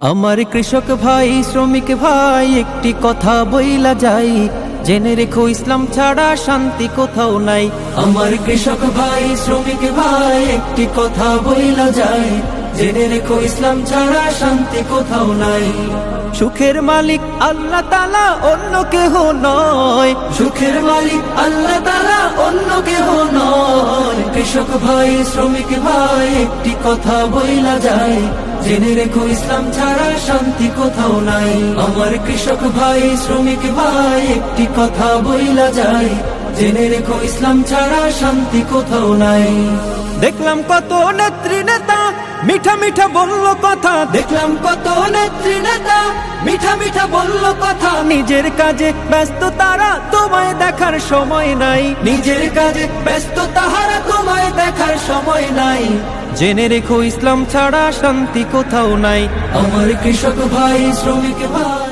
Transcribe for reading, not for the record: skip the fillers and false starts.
আমার কৃষক ভাই শ্রমিক ভাই একটি কথা বইলা যাই, জেনে রেখো ইসলাম ছাড়া শান্তি কোথাও নাই। আমার কৃষক ভাই শ্রমিক ভাই একটি কথা বইলা যাই, জেনে রেখো ইসলাম ছাড়া শান্তি কোথাও নাই। সুখের মালিক আল্লাহ তাআলা অন্য কেহ নয়, সুখের মালিক আল্লাহ তাআলা অন্য কেহ নয়। কৃষক ভাই শ্রমিক ভাই একটি কথা বইলা যায়, জেনে রেখো ইসলাম ছাড়া শান্তি কোথাও নাই। আমার কৃষক ভাই শ্রমিক ভাই একটি কথা বইলা যায়, জেনে রেখো ইসলাম ছাড়া শান্তি কোথাও নাই। দেখলাম কত নেত্রী নেতা মিঠা মিঠা বলল কথা, দেখলাম কত নেত্রী নেতা মিঠা মিঠা বলল কথা। নিজের কাজে ব্যস্ত তারা তোমায় দেখার সময় নাই, নিজের কাজে ব্যস্ত তাহারা তোমায় দেখার সময় নাই। জেনে রেখো ইসলাম ছাড়া শান্তি কোথাও নাই। আমার কৃষক ভাই শ্রমিক ভাই